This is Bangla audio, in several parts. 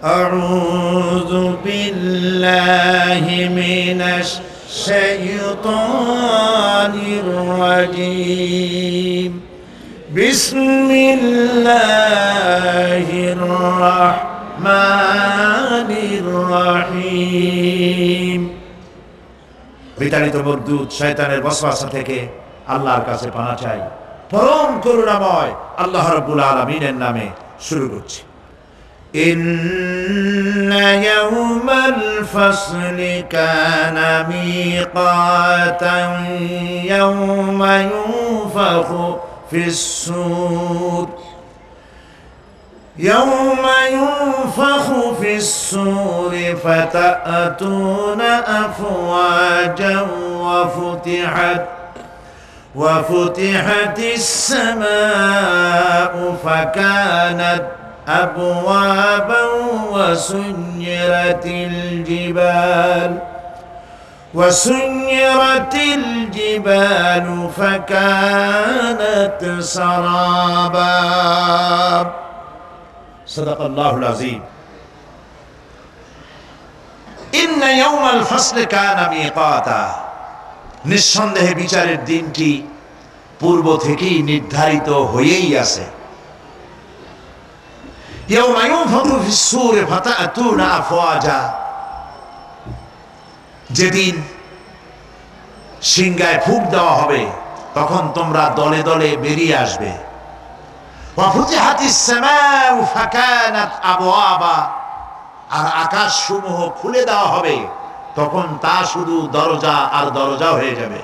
أعوذ بالله من الشيطان الرجيم بسم الله الرحمن الرحيم বিতাড়িত বরদূত শয়তানের ওয়াসওয়াসা থেকে আল্লাহর কাছে পানা চাই। পরম করুণাময় আল্লাহ রাব্বুল আলামিনের নামে শুরু করছি। ইন্না ইয়াওমাল ফাসলি কানা মিকাতান ইয়াওমা ইউনফাখু ফিস-সূর يوم ينفخ في الصور فتأتون أفواجا وفتحت السماء فكانت أبوابا وسيرت الجبال فكانت سرابا صدق الله العظيم إن يوم الفصل كان ميقاتا নিঃসন্দেহে বিচারের দিনটি পূর্ব থেকেই নির্ধারিত হয়েই আছে। يوم ينفخ في الصور فتأتون أفواجا যেদিন সিংহায় ফুঁক দেওয়া হবে তখন তোমরা দলে দলে বেরিয়ে আসবে। وفتحت السماء فكانت أبوابا আর আকাশ সমূহ খুলে দেওয়া হবে তখন তা শুধু দরজা আর দরজা হয়ে যাবে।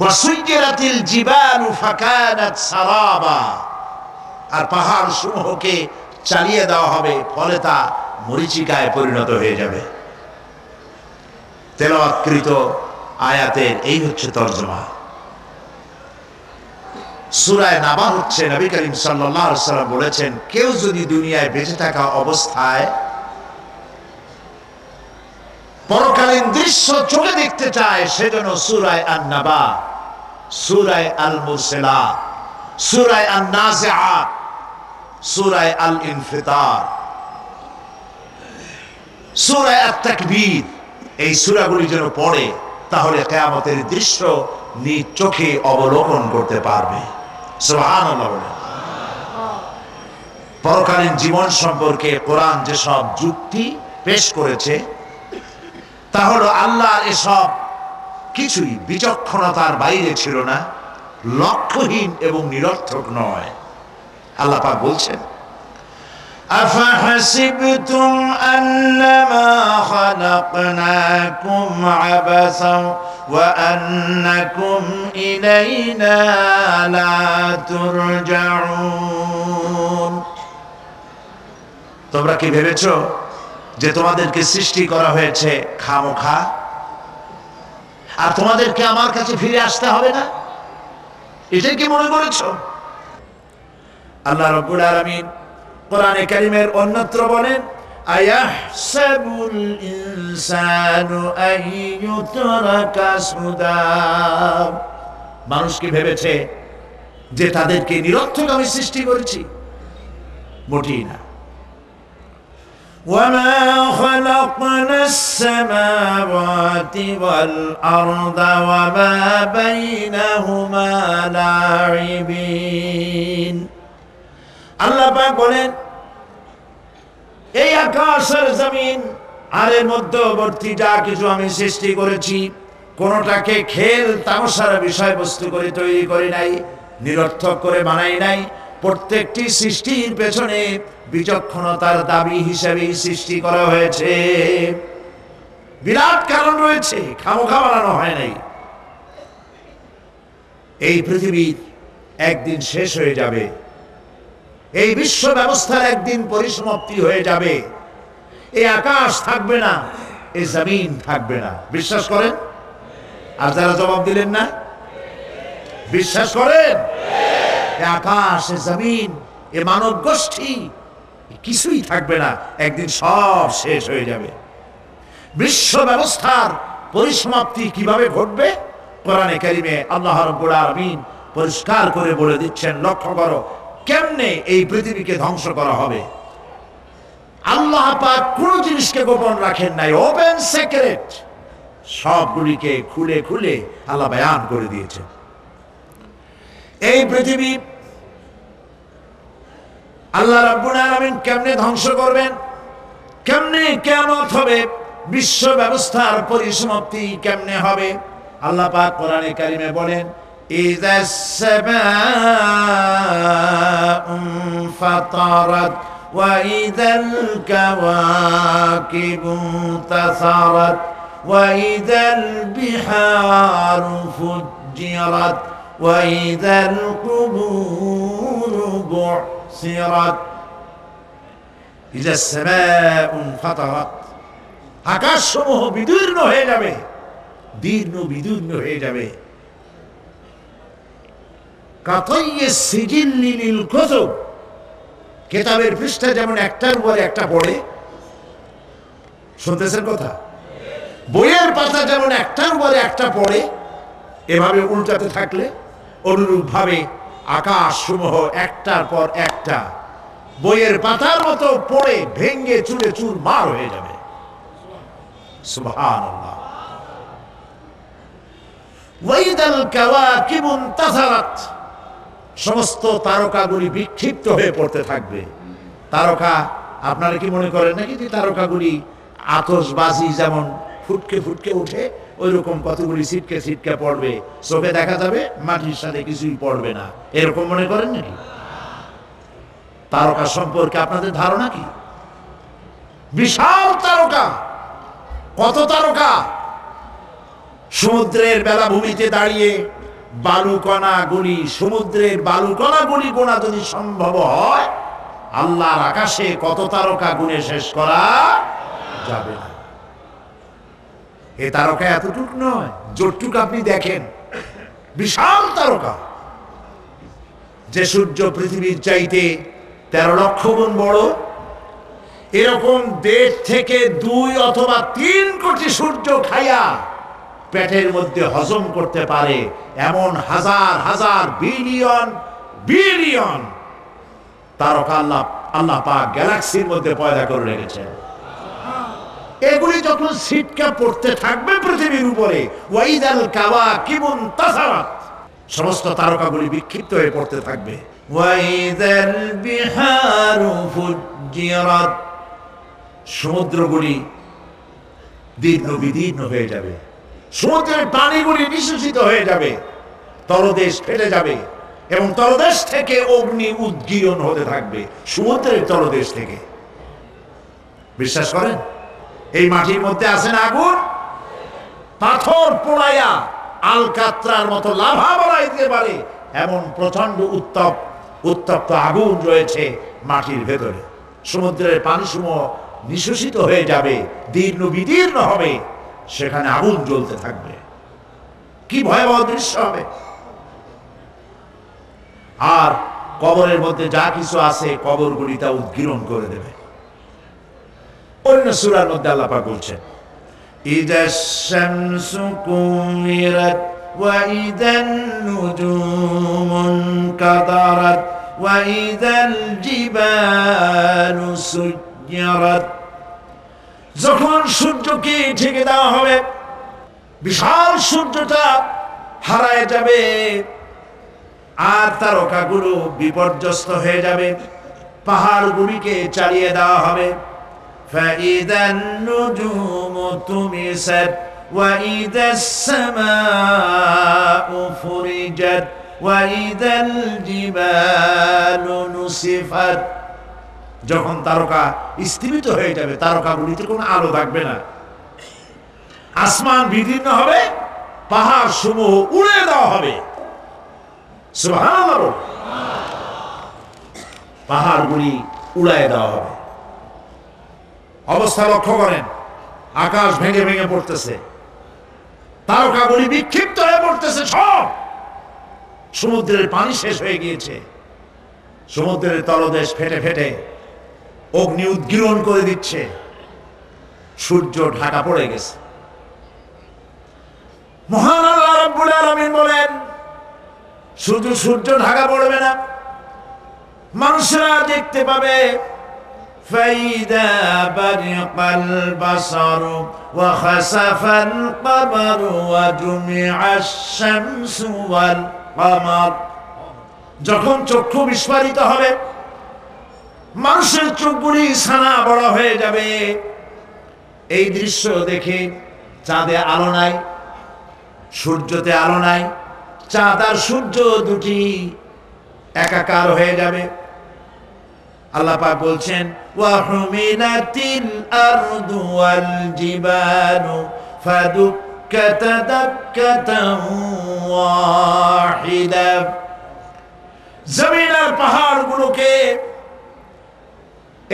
وسيرت الجبال فكانت سرابا আর পাহাড় সমূহকে চালিয়ে দেওয়া হবে ফলে তা মরীচিকায় পরিণত হয়ে যাবে। তেলাওয়াতকৃত আয়াতের এই হচ্ছে তরজমা। সূরা নাবা হচ্ছে নবী করিম সাল্লাল্লাহু আলাইহি ওয়াসাল্লাম বলেছেন, কেউ যদি দুনিয়ায় বেঁচে থাকা অবস্থায় পরকালীন দৃশ্য চোখে দেখতে চায় সেজন্য সূরা আন-নাবা, সূরা আল-মুরসালাত, সূরা আন-নাজিআত, সূরা আল-ইনফিতার, সূরা আত-তাকবীর এই সূরাগুলি যেন পড়ে তাহলে কিয়ামতের দৃশ্য নিজ চোখে অবলোকন করতে পারবে। সুবহানাল্লাহ। পরকালীন জীবন সম্পর্কে কোরআন যেসব যুক্তি পেশ করেছে তা হলো আল্লাহর এসব কিছুই বিচক্ষণতার বাইরে ছিল না, লক্ষ্যহীন এবং নিরর্থক নয়। আল্লাহ পাক বলছেন, أفحسبتم أنما خلقناكم عبثا وأنكم إلينا لا ترجعون তোমরা কি ভেবেছো যে তোমাদেরকে সৃষ্টি করা হয়েছে খামোখা আর তোমাদেরকে আমার কাছে ফিরে আসতে হবে না? এটাই কি মনে করেছো? আল্লাহ রাব্বুল আলামিন কোরআনে কারীমের অন্যত্র বলেন, আয়াহসাবুল ইনসানু আইয়ুতরাকা সুদা। মানুষ কি ভেবেছে যে তাদেরকে নিরর্থক আমি সৃষ্টি করেছি? মোটেই না। ওয়ামা খালাকনাস সামাওয়াতি ওয়াল আরদা ওয়ামা বাইনাহুমা লাঈবিন। আল্লাহ পাক বলেন, এই আকাশ আর জমিন আর এর মধ্যবর্তী যা কিছু আমি সৃষ্টি করেছি কোনটাকে খেল তামাশার বিষয়বস্তু করে তৈরি করি নাই, নিরর্থক করে বানাই নাই। প্রত্যেকটি সৃষ্টির পেছনে বিচক্ষণতার দাবি হিসেবে সৃষ্টি করা হয়েছে, বিরাট কারণ রয়েছে, খামোখা বানানো হয় নাই। এই পৃথিবী একদিন শেষ হয়ে যাবে, এই বিশ্ব ব্যবস্থার একদিন পরিসমাপ্তি হয়ে যাবে। এই আকাশ থাকবে না, এই জমিন থাকবে না। বিশ্বাস করেন? আর যারা জবাব দিলেন না, বিশ্বাস করেন? এই আকাশ, এই জমিন, এই মানব গোষ্ঠী কিছুই থাকবে না, একদিন সব শেষ হয়ে যাবে। বিশ্ব ব্যবস্থার পরিসমাপ্তি কিভাবে ঘটবে? কোরআনে কারিমে আল্লাহ রাব্বুল আলামিন পরিষ্কার করে বলে দিচ্ছেন। লক্ষ্য করো কেমনে এই পৃথিবীকে ধ্বংস করা হবে। আল্লাহ পাক কোন জিনিসকে গোপন রাখেন নাই, ওপেন সিক্রেট, সবগুলিকে খুলে খুলে আল্লাহ বয়ান করে দিয়েছেন। এই পৃথিবী আল্লাহ রাব্বুল আলামিন কেমনে ধ্বংস করবেন, কেমনে কিয়ামত হবে, বিশ্ব ব্যবস্থার পরিসমাপ্তি কেমনে হবে, আল্লাহ পাক কোরআনে কারিমে বলেন ইযাস সামাউ ফাতারাত ওয়া ইযাল কাওয়াকিবু তাসারাত ওয়া ইযাল বিহারু ফুজ্জিরাত ওয়া ইযাল কুবুরু বু'সিরাত। ইযাস সামাউ ফাতারাত, আকাশসমূহ বিদীর্ণ হয়ে যাবে, বিদীর্ণ হয়ে যাবে। কাতাইয়িস সিজিল্লি লিল কুতুব, কিতাবের পৃষ্ঠা যেমন একটার উপর একটা পড়ে, শুনতেছেন কথা, বইয়ের পাতা যেমন একটার উপর একটা পড়ে, এভাবে উল্টাতে থাকলে অনুরূপ ভাবে আকাশসমূহ একটার পর একটা বইয়ের পাতার মতো পড়ে ভেঙ্গে চুরে চুরমার হয়ে যাবে। সুবহানাল্লাহ। ওয়াইদাল কাওয়াকিবু ইনতাসারাত, সমস্ত তারকাগুলি বিক্ষিপ্ত হয়ে পড়তে থাকবে। তারকা, আপনারা কি মনে করেন নাকি যে তারকাগুলি আতশবাজি যেমন ফুটকে ফুটকে উঠে ওই রকম কতগুলি ছিটকে ছিটকে পড়বে, চোখে দেখা যাবে, মাটির সাথে কিছুই পড়বে না, এরকম মনে করেন নাকি? তারকা সম্পর্কে আপনাদের ধারণা কি? বিশাল তারকা, কত তারকা, সমুদ্রের বেলাভূমিতে দাঁড়িয়ে বালুকণাগুলি, সমুদ্রের বালুকণাগুলি গোনা যদি সম্ভব হয়, আল্লাহর আকাশে কত তারকা গুণে শেষ করা যাবে না। এ তারকা এতটুক নয়, যতটুক আপনি দেখেন বিশাল তারকা, যে সূর্য পৃথিবীর চাইতে 13 লক্ষ গুণ বড়, এরকম 1.5 থেকে 2 অথবা 3 কোটি সূর্য খাইয়া পেটের মধ্যে হজম করতে পারে এমন হাজার হাজার বিলিয়ন বিলিয়ন তারকা আল্লাহ পাক গ্যালাক্সির মধ্যে পয়দা করে রেখেছেন। এগুলি যখন ছিটকা পড়তে থাকবে পৃথিবীর উপরে, ওয়াইদাল কাওয়াকিবু ইনতাসারাত, সমস্ত তারকাগুলি বিক্ষিপ্ত হয়ে পড়তে থাকবে। ওয়াইদাল বিহারু ফুজ্জিরাত, সমুদ্রগুলি দীর্ঘ বিদীর্ণ হয়ে যাবে, সমুদ্রের পানিগুলি নিঃশেষিত হয়ে যাবে, তলদেশ ফেটে যাবে এবং তলদেশ থেকে অগ্নি উদ্গীরণ হতে থাকবে, সমুদ্রের তলদেশ থেকে। বিশ্বাস করেন? এই মাটির মধ্যে আছে না আগুন, পাথর পোড়াইয়া আলকাত্রার মতো লাভা বানাই দিতে পারে এমন প্রচন্ড উত্তপ্ত আগুন রয়েছে মাটির ভেতরে। সমুদ্রের পানিসমূহ নিঃশেষিত হয়ে যাবে, দীর্ণ বিদীর্ণ হবে, সেখানে আগুন জ্বলতে থাকবে। কি ভয়াবহ দৃশ্য হবে! আর কবরের মধ্যে যা কিছু আছে কবরগুলি তা উদ্গীরণ করে দেবে। অন্য সূরার মধ্যে আল্লাহ পাক বলছেন ইযাশ শামসু কুমিরাত ওয়া ইযান নুজুমুন কাদারাত ওয়া ইযাল জিবালু সুজ্জিরাত, যখন সূর্যকে ঢেকে দেওয়া হবে, বিশাল সূর্যটা হারায় যাবে আর তারকাগুলো বিপর্যস্ত হয়ে যাবে, পাহাড়গুলিকে চালিয়ে দেওয়া হবে। ফাইদান নুজুমু তুমিসাত ওয়া ইদাস সামাউ ফুরিজাত ওয়া ইদাল জিবালু নুসিফাত, যখন তারকা স্থিমিত হয়ে যাবে, তারকাগুলিতে কোনো আলো থাকবে না, আসমান বিদীর্ণ হবে, পাহাড় সমূহ উড়ে দেওয়া হবে। সুবহানাল্লাহ, পাহাড়গুলি উড়ায় দেওয়া হবে। অবস্থা লক্ষ্য করেন, আকাশ ভেঙে ভেঙে পড়তেছে, তারকাগুলি বিক্ষিপ্ত হয়ে পড়তেছে, সব সমুদ্রের পানি শেষ হয়ে গিয়েছে, সমুদ্রের তলদেশ ফেটে ফেটে অগ্নি উদ্গীরণ করে দিচ্ছে, সূর্য ঢাকা পড়ে গেছে। মহান আল্লাহ রাব্বুল আলামিন বলেন, শুধু সূর্য ঢাকা পড়বে না, মানুষরা দেখতে পাবে فإذا برق البصر وخسف القمر وجمع الشمس والقمر যখন চক্ষু বিস্ফারিত হবে, মানুষের চোখগুলি ছানা বড় হয়ে যাবে। এই দৃশ্য দেখে চাঁদে আলো নাই, সূর্যতে আলো নাই, চাঁদ আর সূর্য দুটি একাকার হয়ে যাবে। আল্লাহ পাক বলছেন ওয়া হুমিলাতিল আরদু ওয়াল জিবালু ফাদুক্কাতা দাক্কাতান ওয়াহিদা। জমিন আর পাহাড়গুলোকে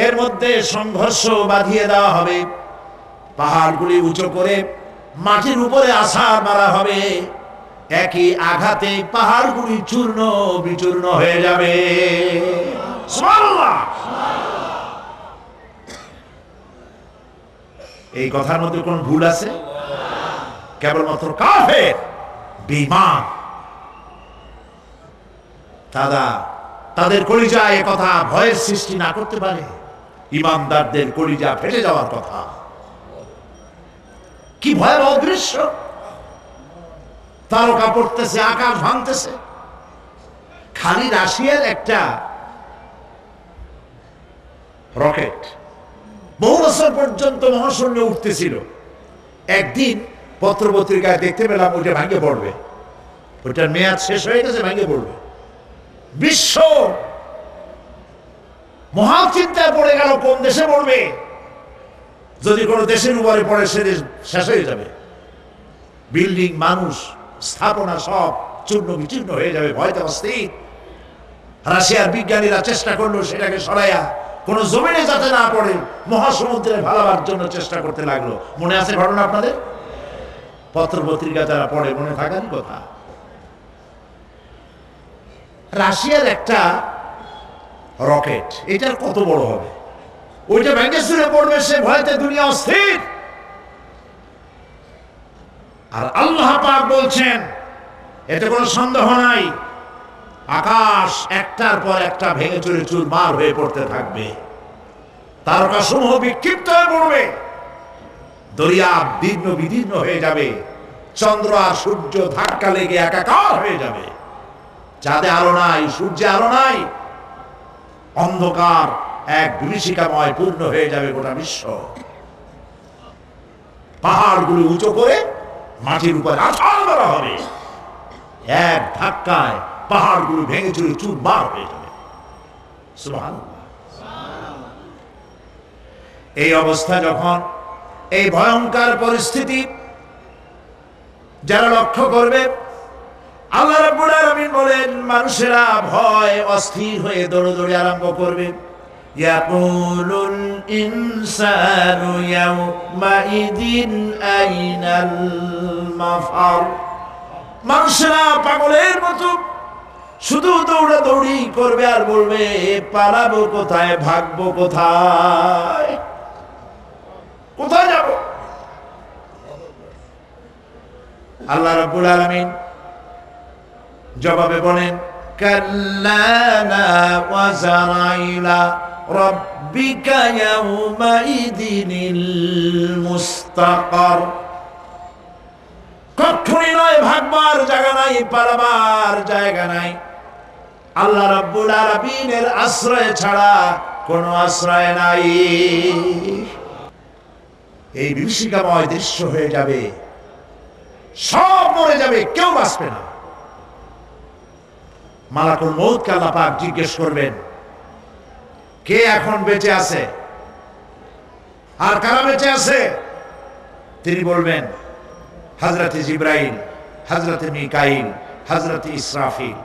এর মধ্যে সংঘর্ষ বাঁধিয়ে দেওয়া হবে, পাহাড়গুলি উঁচু করে মাটির উপরে আছাড় মারা হবে। একই আঘাতে পাহাড়গুলি চূর্ণ বিচূর্ণ হয়ে যাবে। সুবহানাল্লাহ। এই কথার মধ্যে কোন ভুল আছে? কেবলমাত্র কাফের বেঈমান তাদের কলিজায় এ কথা ভয়ের সৃষ্টি না করতে পারে। ঈমানদারদের কলিজা ফেটে যাওয়ার কথা। কি ভয়াবহ দৃশ্য! তারকা পড়তেছে, আকাশ ভাঙতেছে। খালি রাশিয়ার একটা রকেট বহু বছর পর্যন্ত মহাশূন্যে উঠতেছিল। একদিন পত্রপত্রিকায় দেখতে পেলাম ওইটা ভাঙে পড়বে, ওইটার মেয়াদ শেষ হয়ে গেছে, ভাঙে পড়বে। বিশ্ব মহাচিন্তায় পড়ে গেল, কোন দেশে পড়বে? যদি কোনো দেশের উপরে পড়ে সে দেশ শেষ হয়ে যাবে। বিল্ডিং, মানুষ, স্থাপনা সব চূর্ণ বিচূর্ণ হয়ে যাবে। ভয়তে অস্থির। রাশিয়ার বিজ্ঞানীরা চেষ্টা করলো সেটাকে সরাইয়া কোন জমিনে যাতে না পড়ে মহাসমুদ্রে ভালাবার জন্য চেষ্টা করতে লাগলো। মনে আছে ঘটনা আপনাদের? পত্র পত্রিকা যারা পড়ে মনে থাকার কথা। রাশিয়ার একটা রকেট, এটার কত বড় হবে? ওইটা ভেঙে চুরে পড়বে, সে ভয়তে দুনিয়া অস্থির। আর আল্লাহ পাক বলছেন এতে কোনো সন্দেহ নাই, আকাশ একটার পর একটা ভেঙে চুরে চুরমার হয়ে পড়তে থাকবে। তারকাসমূহ বিক্ষিপ্ত হয়ে পড়বে, দরিয়া দীর্ণ বিদীর্ণ হয়ে যাবে, চন্দ্র আর সূর্য ধাক্কা লেগে একাকার হয়ে যাবে। চাঁদে আলো নাই, সূর্যে আলো নাই, অন্ধকার এক বিভীষিকাময় পূর্ণ হয়ে যাবে গোটা বিশ্ব। পাহাড়গুলো উঁচু করে মাটির উপরে আছাড় মারা হবে, এক ধাক্কায় পাহাড়গুলো ভেঙে চুরে চুরমার হয়ে যাবে। সুবহানাল্লাহ। এই অবস্থা যখন, এই ভয়ঙ্কর পরিস্থিতি যারা লক্ষ্য করবে, আল্লাহ রাব্বুল আলামিন বলেন মানুষেরা ভয় অস্থির হয়ে দৌড়াদৌড়ি আরম্ভ করবে। ইয়াকুলুল ইনসানু ইয়াউমাইদিন আইনাল মাফার। মানুষেরা পাগলের মতো শুধু দৌড়াদৌড়ি করবে আর বলবে পালাবো কোথায়, ভাগবো কোথায়, কোথায় যাব? আল্লাহ রাব্বুল আলামিন জবাবে বলেন কাল্লা লা ওয়াজারা ইলা রাব্বিকা ইয়াউমাইদিনিল মুস্তাকার। কখনই নয়, ভাগবার জায়গা নাই, পালাবার জায়গা নাই। আল্লাহ রাব্বুল আলামিনের আশ্রয় ছাড়া কোনো আশ্রয় নাই। এই বিভীষিকাময় দৃশ্য হয়ে যাবে, সব মরে যাবে, কেউ বাঁচবে না। মালাকুল মউতকে আল্লাহ পাক জিজ্ঞেস করবেন কে এখন বেঁচে আছে আর কারা বেঁচে আছে? তিনি বলবেন হযরত জিবরাইল, হযরত মিকাইল, হযরত ইসরাফিল।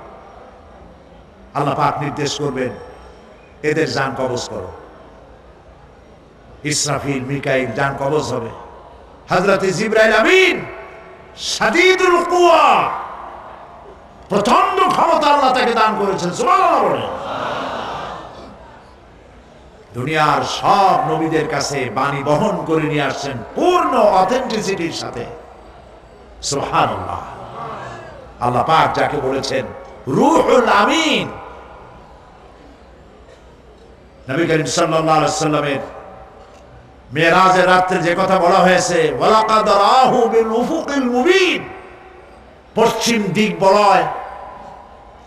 আল্লাহ পাক নির্দেশ করবেন এদের জান কবজ করো। ইসরাফিল, মিকাইল জান কবজ হবে। হযরত জিবরাইল আমিন শাদীদুল কুওয়া, প্রচন্ড ক্ষমতা আল্লাহ তাকে দান করেছেন। সুবহানাল্লাহ বলেন। দুনিয়ার সব নবীদের কাছে বাণী বহন করে নিয়ে আসছেন পূর্ণ অথেন্টিসিটির সাথে। সুবহানাল্লাহ। আল্লাহ পাক যাকে বলেছেন রূহুল আমিন, নবী করিম সাল্লাল্লাহু আলাইহি ওয়াসাল্লামের মেরাজের রাত্রে যে কথা বলা হয়েছে, ওয়ালাকাদ রাহু বিল উফুকিল মুবিন, পশ্চিম দিক বলয়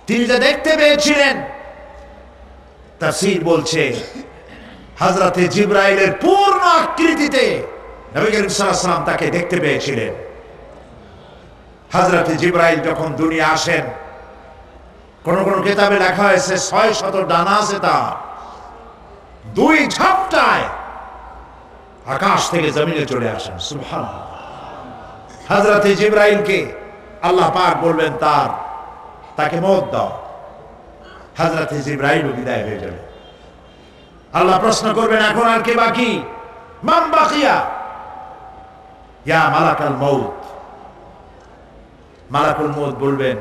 তিনি যা দেখতে পেয়েছিলেন, তাফসীর বলছে হযরতে জিবরাইলের পূর্ণ আকৃতিতে নবী করিম সাল্লাল্লাহু আলাইহি ওয়াসাল্লাম তাকে দেখতে পেয়েছিলেন। হযরতে জিবরাইল যখন দুনিয়া আসেন, কোন কোন কিতাবে লেখা হয়েছে 600 ডানা আছে তার, দুই ঝাপটায় আকাশ থেকে জমিনে চলে আসেন। সুবহানাল্লাহ। হযরতে জিবরাইলকে আল্লাহ পাক বলবেন তাকে মওত দাও, হযরতে জিবরাইল বিদায় হয়ে যাবে। আল্লাহ প্রশ্ন করবেন, এখন আর কে বাকি? মান বাকিয়া ইয়া মালাকাল মউত। মালাকুল মউত বলবেন,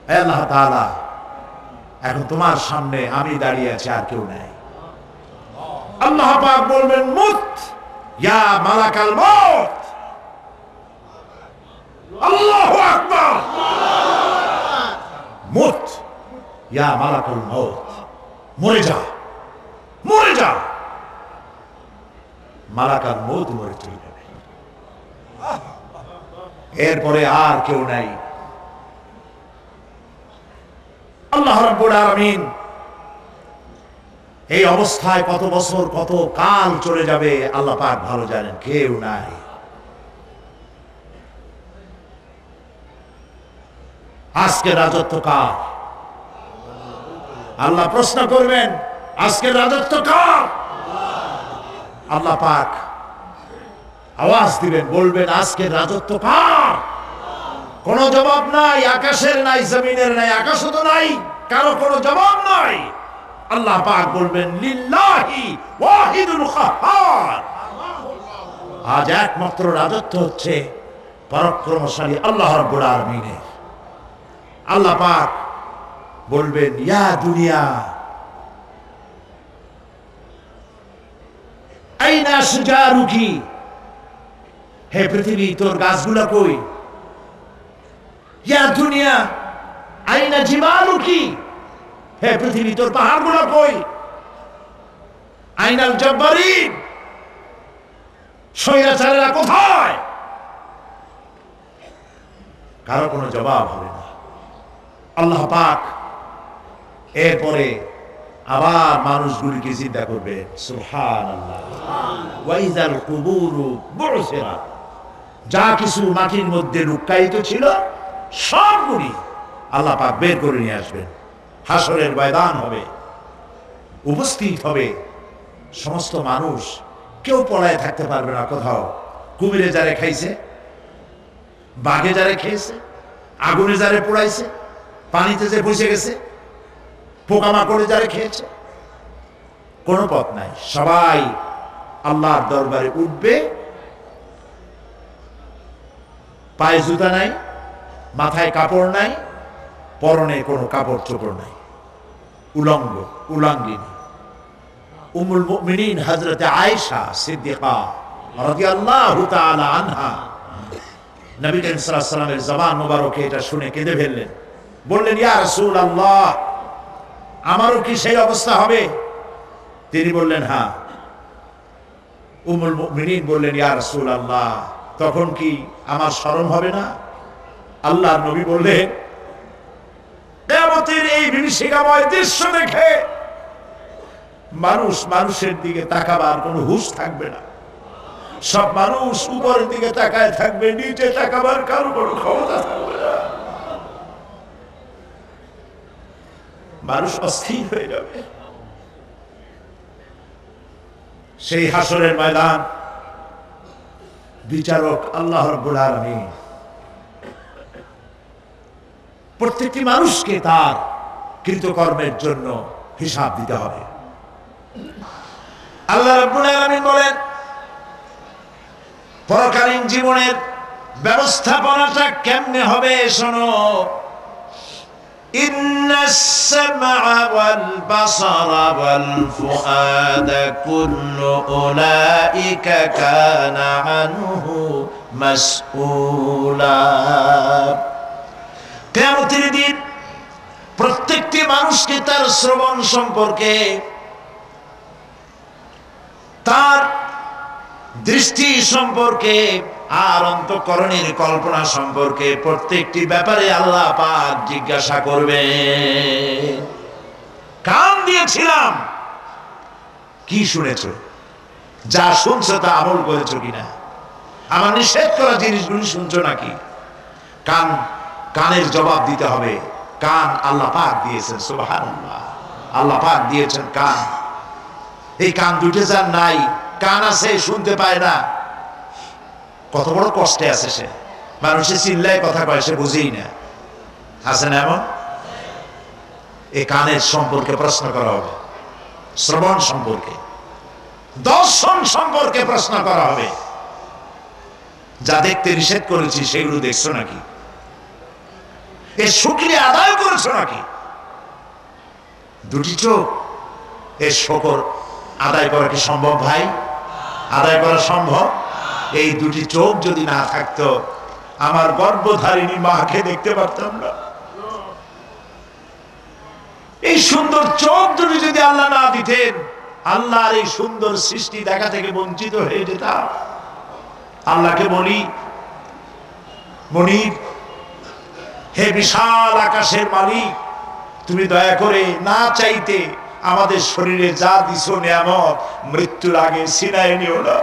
হে আল্লাহ তাআলা, এখন তোমার সামনে আমি দাঁড়িয়ে আছি, আর কেউ নাই। আল্লাহ পাক বলবেন, মুত ইয়া মালাকাল মউত। আল্লাহু আকবার। মুত ইয়া মালাকুল মউত, মরে যা, মরে যা। মালাকাল মউত মরে চলে যাবে, এরপরে আর কেউ নাই। আল্লাহ রাব্বুল আলামিন এই অবস্থায় কত বছর কত কাল চলে যাবে আল্লাহ পাক ভালো জানেন, কেউ নাই। আজকে রাজত্ব কার? আল্লাহ প্রশ্ন করবেন, আজকে রাজত্ব কার? আল্লাহ পাক আওয়াজ দিবেন, বলবেন, আজকে রাজত্ব কার? কোন জবাব নাই, আকাশের নাই, জমিনের নাই, আকাশও তো নাই, কারো কোনো জবাব নাই। আল্লাহ পাক বলবেন, লিল্লাহি ওয়াহিদুল কাহ্হার। আজ একমাত্র রাজত্ব হচ্ছে পরাক্রমশালী আল্লাহ রাব্বুল আলামিনের। আল্লাহ পাক বলবেন, ইয়া দুনিয়া আইনা শুজারুকি, হে পৃথিবী তোর গাছগুলা কই? ইয়া দুনিয়া আইনা জিবালুকি, হে পৃথিবী তোর পাহাড়গুলো কই? আইনাল জব্বারিন, স্বৈরাচারেরা কোথায়? কারো কোনো জবাব হবে না। আল্লাহ পাক এরপরে আবার মানুষগুলিকে চিন্তা করবে, সুবহানাল্লাহ, ওয়া ইযাল কুবুরু বু'সিরাত, যা কিছু মাটির মধ্যে লুকায়িত ছিল সবগুলি আল্লাহ পাক বের করে নিয়ে আসবেন। হাসরের ময়দান হবে, উপস্থিত হবে সমস্ত মানুষ, কেউ পলায় থাকতে পারবে না কোথাও। কুমিরে যারে খাইছে, বাঘে যারে খেয়েছে, আগুনে যারে পোড়াইছে, পানিতে যে বসে গেছে, পোকামাকড়ে যারে খেয়েছে, কোনো পথ নাই। সবাই আল্লাহর দরবারে উঠবে, পায়ে জুতা নাই, মাথায় কাপড় নাই, পরনে কোনো কাপড় চোপড় নাই, উলঙ্গ উলাঙ্গিনী। উম্মুল মুমিনিন হযরতে আয়েশা সিদ্দিকা রাদিয়াল্লাহু তাআলা আনহা, নবী করিম সাল্লাল্লাহু আলাইহি ওয়াসাল্লামের জবান মোবারকে এটা শুনে কেঁদে ফেললেন। বললেন, ইয়া রাসূলুল্লাহ, আমারও কি সেই অবস্থা হবে? তিনি বললেন, হ্যাঁ। উম্মুল মুমিনিন বললেন, ইয়া রাসূলুল্লাহ, তখন কি আমার শরম হবে না? আল্লাহর নবী বললেন, কিয়ামতের এই বিভীষিকাময় দৃশ্য দেখে মানুষ মানুষের দিকে তাকাবার কোনো হুঁশ থাকবে না। সব মানুষ উপরের দিকে তাকায় থাকবে, নিচে তাকাবার কারো কোনো ক্ষমতা থাকবে না। মানুষ অস্থির হয়ে যাবে। সেই হাসরের ময়দান, বিচারক আল্লাহ রাব্বুল আলামিন প্রত্যেকটি মানুষকে তার কৃতকর্মের জন্য হিসাব দিতে হবে। আল্লাহ রাব্বুল আলামিন বলেন, পরকালীন জীবনের ব্যবস্থাপনাটা কেমনে হবে শোনো। ইন্নাস সামআ ওয়াল বাসারা ওয়াল ফুআদা কুল্লু উলাইকা কানা আনহু মাসউলা। কিয়ামতের দিন প্রত্যেকটি মানুষকে তার শ্রবণ সম্পর্কে, তার দৃষ্টি সম্পর্কে আর অন্তঃকরণের কল্পনা সম্পর্কে প্রত্যেকটি ব্যাপারে আল্লাহ পাক জিজ্ঞাসা করবে। কান দিয়েছিলাম, কি শুনেছো? যা শুনছো তা আমল করেছো কিনা? আমার নিষেধ করা জিনিসগুলি শুনছো নাকি? কান, কানের জবাব দিতে হবে। কান আল্লাহ পাক দিয়েছেন, সুবহানাল্লাহ। আল্লাহ পাক দিয়েছেন কান। এই কান দুটো যার নাই, কান আছে শুনতে পায় না, কত বড় কষ্টে আছে সে। মানুষের চিল্লায় কথা কয়, সে বুঝেই না। আছে না এমন? এই কানের সম্পর্কে প্রশ্ন করা হবে, শ্রবণ সম্পর্কে, দর্শন সম্পর্কে প্রশ্ন করা হবে। যা দেখতে নিষেধ করেছি সেগুলো দেখছো নাকি? এ শুকরিয়া আদায় করেছো নাকি? দুটি চোখ, এ শকর আদায় করা কি সম্ভব ভাই? আদায় করা সম্ভব? এই দুটি চোখ যদি না থাকতো, আমার গর্ভধারিণী মাকে দেখতে পারতাম না। এই সুন্দর চোখ দুটি যদি আল্লাহ না দিতেন, আল্লাহর এই সুন্দর সৃষ্টি দেখা থেকে বঞ্চিত হয়ে যেতাম। আল্লাহকে বলি, মনিব, হে বিশাল আকাশের মালিক, তুমি দয়া করে না চাইতে আমাদের শরীরে যা দিছো নিয়ামত, মৃত্যুর আগে ছিনায় নিও না।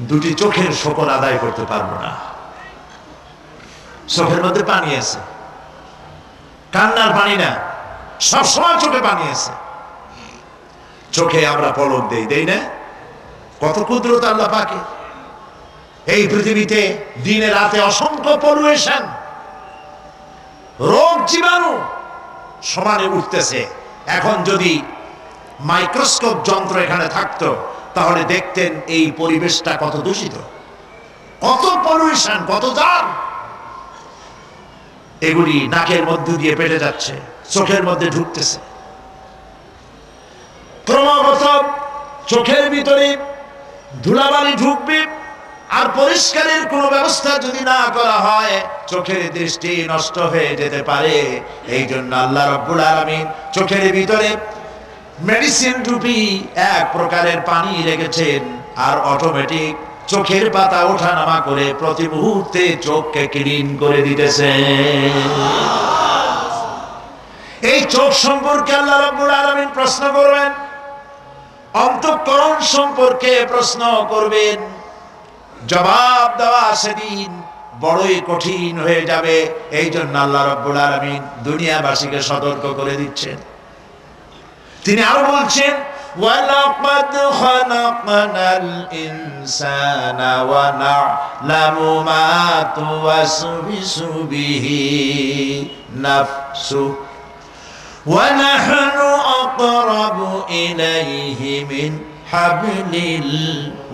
দুটি চোখের শকর আদায় করতে পারবো না। চোখের মধ্যে পানি আছে, কান্নার পানি না, সবসময় চোখে পানি আছে। চোখে আমরা পলক দেই, দেই না? কত কুদরত আল্লাহ পাকের। এই পৃথিবীতে দিনে রাতে অসংখ্য পলিউশন, রোগ জীবাণু সমানে উঠতেছে। এখন যদি মাইক্রোস্কোপ যন্ত্র এখানে থাকতো, তাহলে দেখতেন এই পরিবেশটা কত দূষিত, কত পলিউশন, কত জাম। এগুলি নাকের মধ্যে দিয়ে পেটে যাচ্ছে, চোখের মধ্যে ঢুকতেছে। ক্রমাগত চোখের ভিতরে ধুলাবালি ঢুকবে, আর পরিষ্কারের কোনো ব্যবস্থা যদি না করা হয়, চোখের দৃষ্টি নষ্ট হয়ে যেতে পারে। এই জন্য আল্লাহ রাব্বুল আলামিন চোখের ভিতরে মেডিসিন রূপী এক প্রকারের পানি রেখেছেন, আর অটোমেটিক চোখের পাতা ওঠানামা করে প্রতি মুহূর্তে চোখকে ক্লিন করে দিতেছে। এই চোখ সম্পর্কে আল্লাহ রাব্বুল আলামিন প্রশ্ন করবেন, অন্তঃকরণ সম্পর্কে প্রশ্ন করবেন। জবাব দেওয়া সেদিন বড়ই কঠিন হয়ে যাবে। এই জন্য আল্লাহ রাব্বুল আলামিন দুনিয়াবাসীকে সতর্ক করে দিচ্ছেন। তিনি আরো বলছেন, ওয়ালাকাদ খালাকনাল ইনসানা ওয়া না'লামু মা তুওয়াসবিসু বিহি নাফসু ওয়া নাহনু আকরাবু ইলাইহি মিন হাবলিল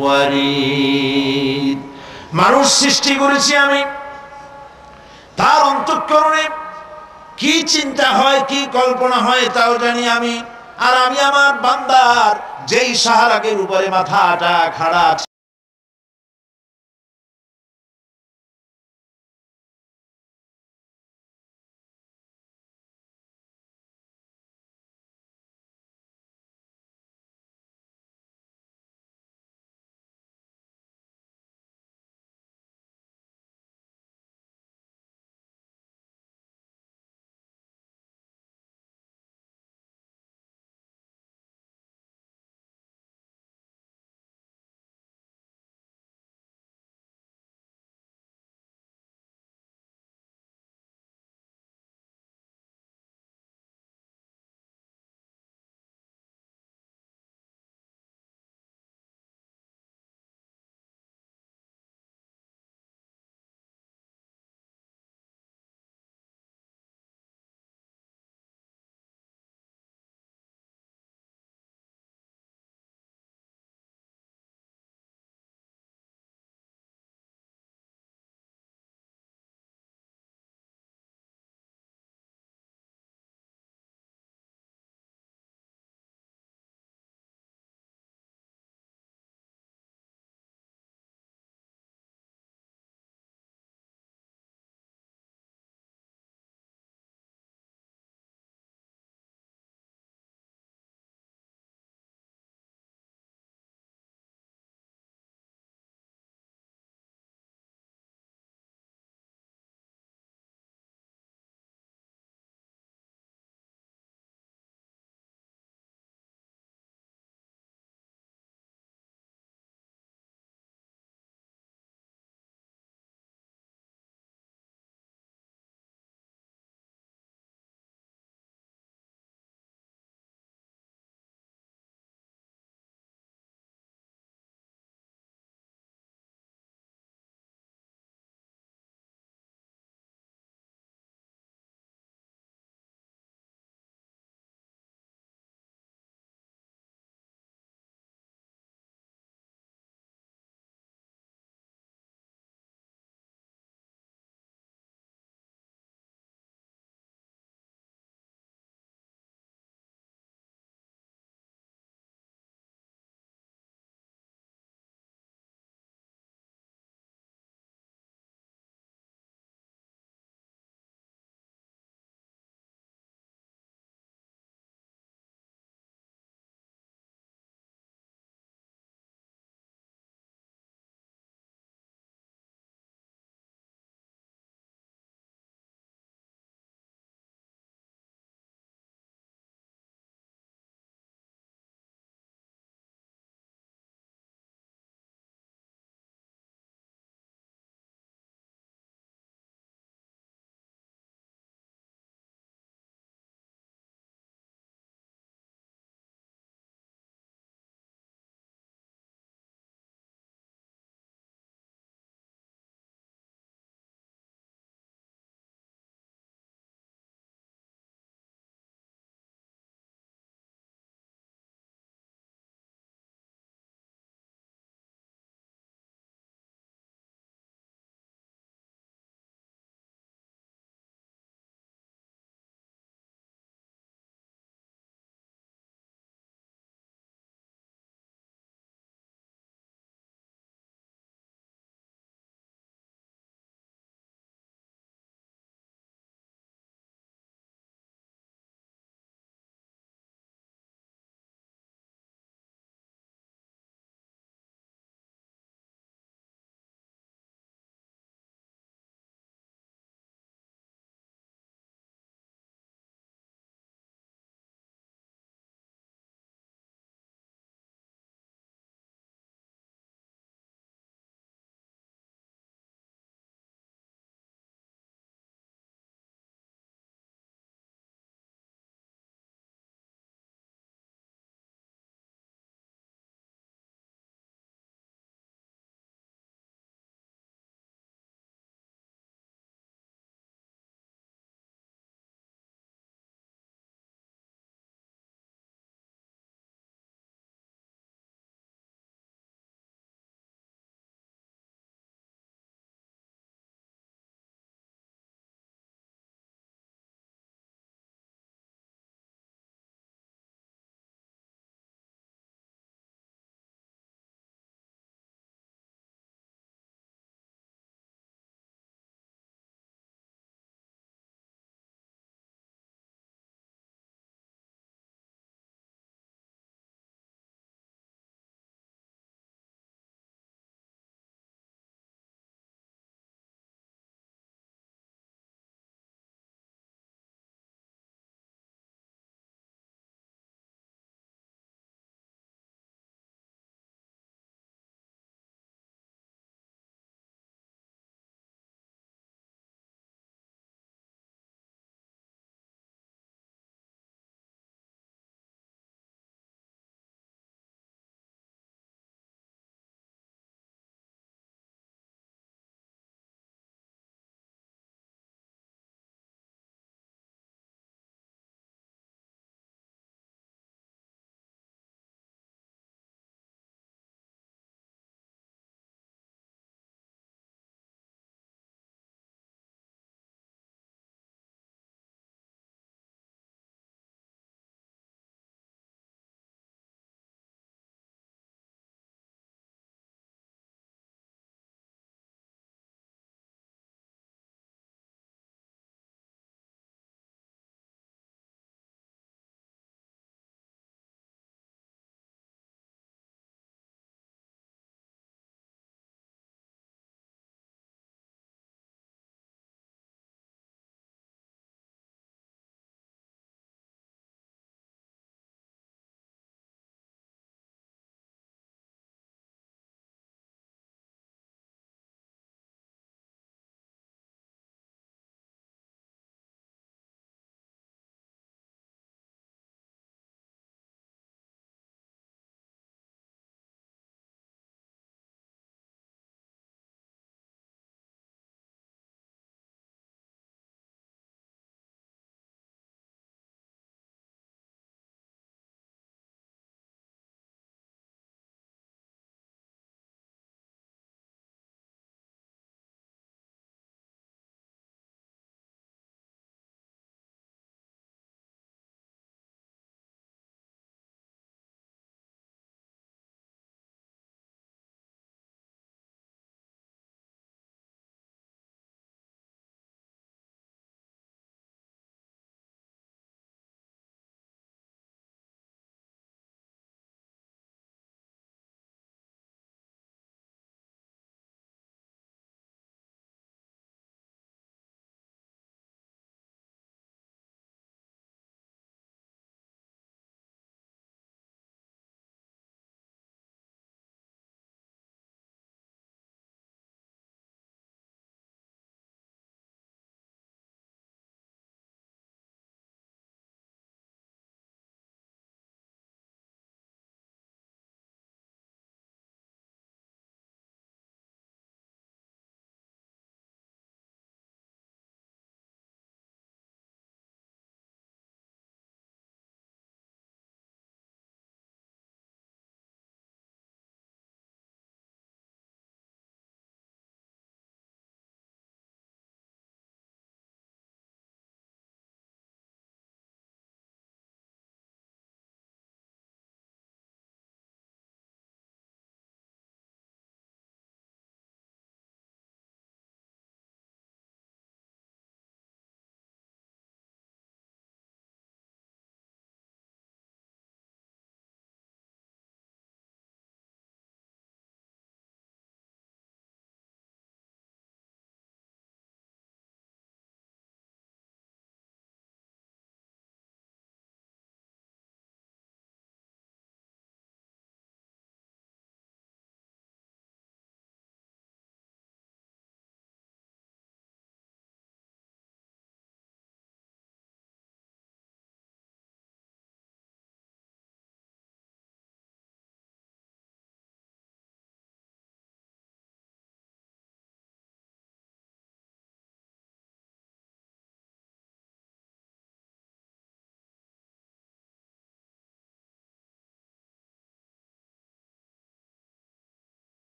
ওয়ারিদ। মানুষ সৃষ্টি করেছি আমি, তার অন্তঃকরণে কি চিন্তা হয়, কি কল্পনা হয় তাও জানি আমি। আর আমি আমার বান্দার যেই সাহারাগের উপরে মাথাটা খাড়া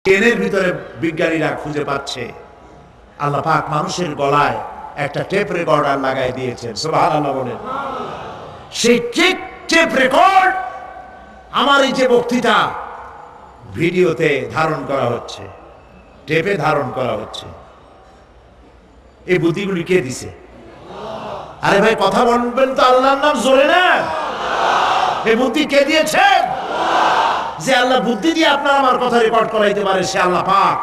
ট্রেনের ভিতরে বিজ্ঞানীরা খুঁজে পাচ্ছে আল্লাহ পাক মানুষের গলায় একটা টেপ রেকর্ডার লাগাই দিয়েছেন। সুবহানাল্লাহ বলেন। সেই টেপ রেকর্ড আমার এই যে বক্তৃতা ভিডিওতে ধারণ করা হচ্ছে, টেপে ধারণ করা হচ্ছে। এই বুদ্ধিগুলি কে দিছে? আরে ভাই কথা বলবেন তো আল্লাহর নাম জোরে না। এই বুদ্ধি কে দিয়েছেন? যে আল্লাহ বুদ্ধি দিয়ে আপনার আমার কথা রেকর্ড করাইতে পারে সে আল্লাহ পাক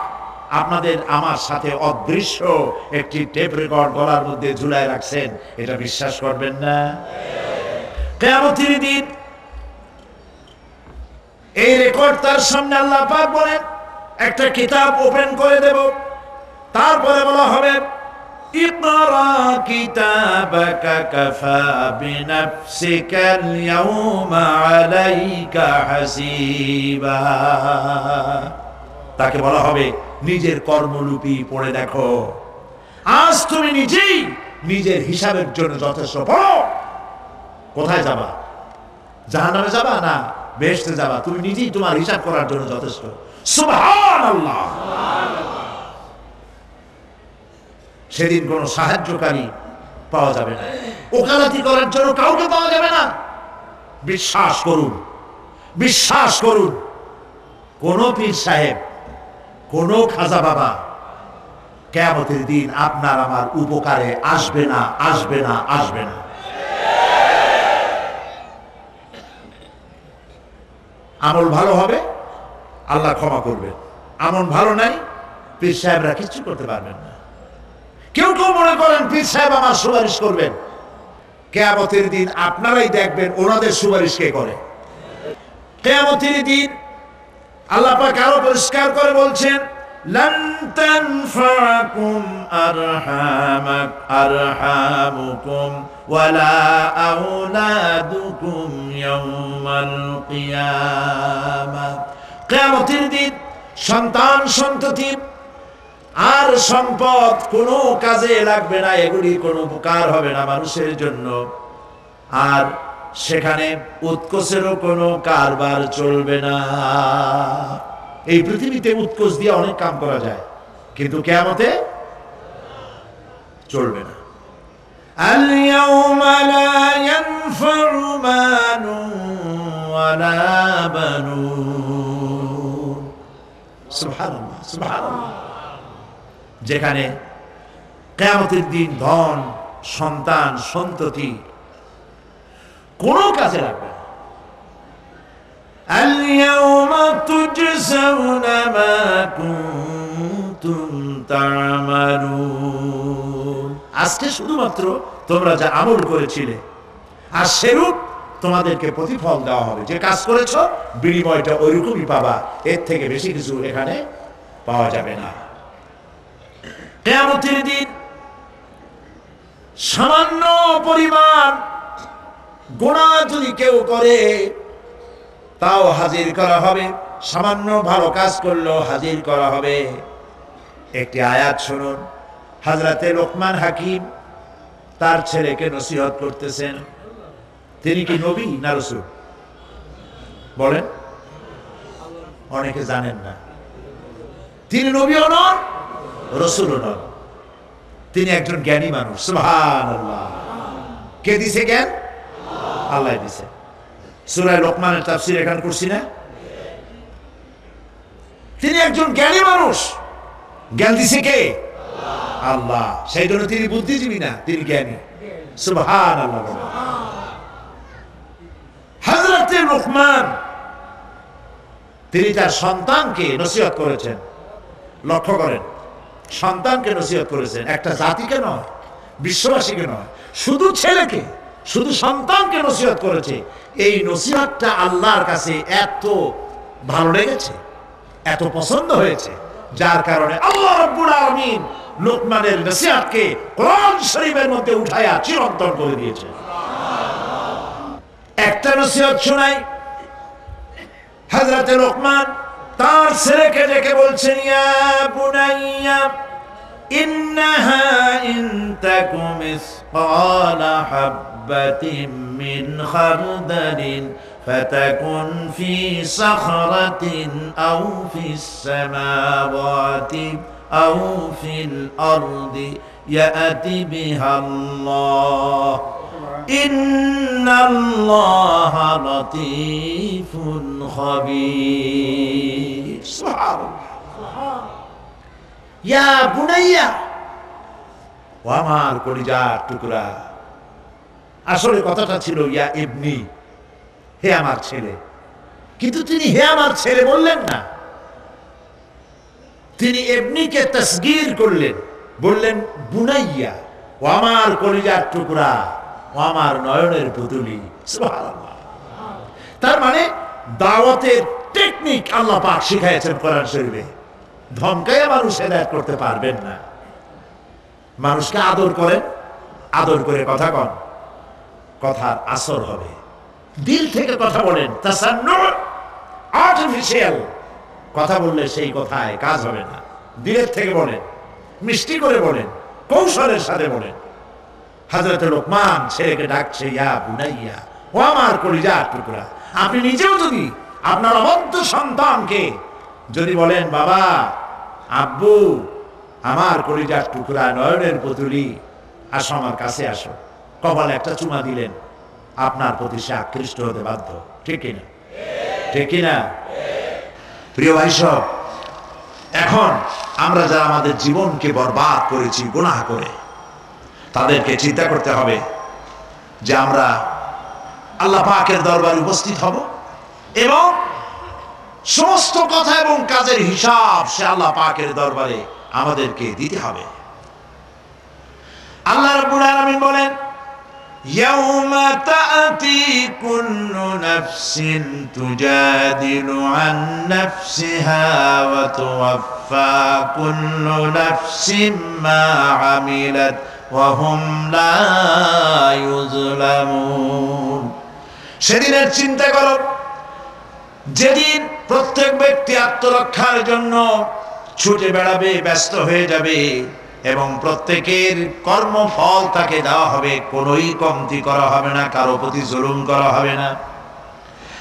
আপনাদের আমার সাথে অদৃশ্য একটি টেপ রেকর্ড গলার মধ্যে ঝুলায় রাখছেন। এটা বিশ্বাস করবেন না? কিয়ামতের দিন এই রেকর্ড তার সামনে আল্লাহ পাক বলেন একটা কিতাব ওপেন করে দেব, তারপরে বলা হবে ইকরা কিতাবাকা কাফা বিনাফসিকাল ইয়াউমা আলাইকা হাসিবা। তাকে বলা হবে নিজের কর্মলিপি পড়ে দেখো, আজ তুমি নিজেই নিজের হিসাবের জন্য যথেষ্ট। পড়ো। কোথায় যাবা? জাহান্নামে যাবা না বেহেশতে যাবা? তুমি নিজেই তোমার হিসাব করার জন্য যথেষ্ট। সুবহানাল্লাহ। সেদিন কোনো সাহায্যকারী পাওয়া যাবে না, ওকালতি করার জন্য কাউকে পাওয়া যাবে না। বিশ্বাস করুন, বিশ্বাস করুন, কোন পীর সাহেব, কোন খাজা বাবা কিয়ামতের দিন আপনার আমার উপকারে আসবে না, আসবে না, আসবে না। আমল ভালো হবে আল্লাহ ক্ষমা করবেন, আমল ভালো নাই পীর সাহেবরা কিছু করতে পারবেন না। কেউ কেউ মনে করেন পীর সাহেব আমার সুপারিশ করবেন, কিয়ামতের দিন আপনারাই দেখবেন ওনাদের সুপারিশ কে করে। কিয়ামতের দিন আল্লাহ পাক আরো পরিষ্কার করে বলছেন লান তানফাকুম আরহামুকুম ওয়ালা আওলাদুকুম ইয়াউমাল কিয়ামাহ। কিয়ামতের দিন সন্তান সন্ততি আর সম্পদ কোনো কাজে লাগবে না, এগুলি কোনো উপকার হবে না মানুষের জন্য। আর সেখানে উৎকোচেরও কোনো কারবার চলবে না। এই পৃথিবীতে উৎকোচ দিয়ে অনেক কাম করা যায়, কিন্তু কিয়ামতে চলবে না। আল ইয়াউমা লা ইয়ানফাউ মালুন ওয়ালা বানুন। সুবহানাল্লাহ, সুবহানাল্লাহ। যেখানে কিয়ামতের দিন ধন সন্তান সন্ততি কোনো কাজে লাগবে না। আল ইয়াউমা তুজজাউনা মা কুনতুম তা'মালুন। আজকে শুধুমাত্র তোমরা যা আমল করেছিলে আর সেরূপ তোমাদেরকে প্রতিফল দেওয়া হবে। যে কাজ করেছো বিনিময়টা ওইরকমই পাবা, এর থেকে বেশি কিছু এখানে পাওয়া যাবে না। কিয়ামতের দিন সামান্য পরিমাণ গুনাহ যদি কেউ করে তাও হাজির করা হবে, সামান্য ভালো কাজ করলেও হাজির করা হবে। একটি আয়াত শুনুন, হযরতে লোকমান হাকিম তার ছেলেকে নসিহত করতেছেন। তিনি কি নবী না রাসূল? বলেন, অনেকে জানেন না। তিনি নবীও নন, রাসূলও নন, তিনি একজন জ্ঞানী মানুষ। সুবহানাল্লাহ। কে দিছে জ্ঞান? আল্লাহ দিছে। সূরা লোকমানের তাফসীর এখানে করছি না? তিনি একজন জ্ঞানী মানুষ, জ্ঞান দিছে কে? আল্লাহ। সেই জন্য তিনি বুদ্ধিজীবী না, তিনি জ্ঞানী। সুবহানাল্লাহ। হযরতে লোকমান তিনি তার সন্তানকে নসিহত করেছেন। লক্ষ্য করেন, সন্তানকে নসিহত করেছেন, একটা জাতিকে নয়, বিশ্ববাসীকে নয়, শুধু ছেলেকে, শুধু সন্তানকে নসিহত করেছে। এই নসিহতটা আল্লাহর কাছে এত ভালো লেগেছে, এত পছন্দ হয়েছে, যার কারণে আল্লাহ রাব্বুল আলামিন লোকমানের নসিহতকে কোরআন শরীফের মধ্যে উঠায়া চিরন্তন করে দিয়েছে। একটা নসিহত শোনাই। হযরতে লোকমান তার ছেলেকে ডেকে বলছেন, ইয়া বুনাইয়া ইন্নাহা ইন তাকুম মিসকালা হাববাতিন মিন খারদালিন فتكن في صخرة أو في السماوات أو في الأرض يأتي بها الله إن الله لطيف خبير سبحان الله يا بني ও আমার কলিজার টুকরা আসলে কথাটা ছিল ইয়া ইবনি হে আমার ছেলে কিন্তু তিনি হে আমার ছেলে বললেন না তিনি ইবনিকে তাসগীর করলেন বললেন বুনাইয়া ও আমার কলিজার টুকরা ও আমার নয়নের পুতুলি সুবহানাল্লাহ তার মানে দাওয়াতের টেকনিক আল্লাহ পাক শিখাইছেন কোরআন শরীফে ধমকাইয়া মানুষ হেদায়েত করতে পারবেন না মানুষকে আদর করেন আদর করে কথা কন কথার আসর হবে দিল থেকে কথা বলেন তাসান্নু আর্টিফিশিয়াল কথা বললে সেই কথায় কাজ হবে না দিলের থেকে বলেন মিষ্টি করে বলেন কৌশলের সাথে বলেন হযরত লোকমান ছেলেকে ডাকছে ইয়া বুনাইয়া ও আমার কলিজার টুকরা আপনি নিজেও যদি আপনার অবদ্ধ সন্তানকে যদি বলেন বাবা আব্বু আমার কলিজার টুকরা নয়নের পুতুলি আসো আমার কাছে আসো কপালে একটা চুমা দিলেন আপনার প্রতি সে আকৃষ্ট হতে বাধ্য ঠিক কিনা ঠিক কিনা প্রিয় ভাই সব এখন আমরা যারা আমাদের জীবনকে বরবাদ করেছি গুনাহ করে তাদেরকে চিন্তা করতে হবে যে আমরা আল্লাহ পাকের দরবারে উপস্থিত হব এবং সমস্ত কথা এবং কাজের হিসাব সে আল্লাহ পাকের দরবারে আমাদেরকে দিতে হবে আল্লাহ রাব্বুল আলামিন বলেন ইয়াউমা তা'তি কুল্লু নাফসিন তুজাদিলু আন নাফসিহা ওয়া তুওয়াফফা কুল্লু নাফসিন মা আমিলাত ওয়া হুম লা ইউযলামুন সেদিনের চিন্তা করো যেদিন প্রত্যেক ব্যক্তি আত্মরক্ষার জন্য ছুটে বেড়াবে ব্যস্ত হয়ে যাবে এবং প্রত্যেকের কর্মফল তাকে দেওয়া হবে কোনোই কমতি করা হবে না কারো প্রতি জুলুম করা হবে না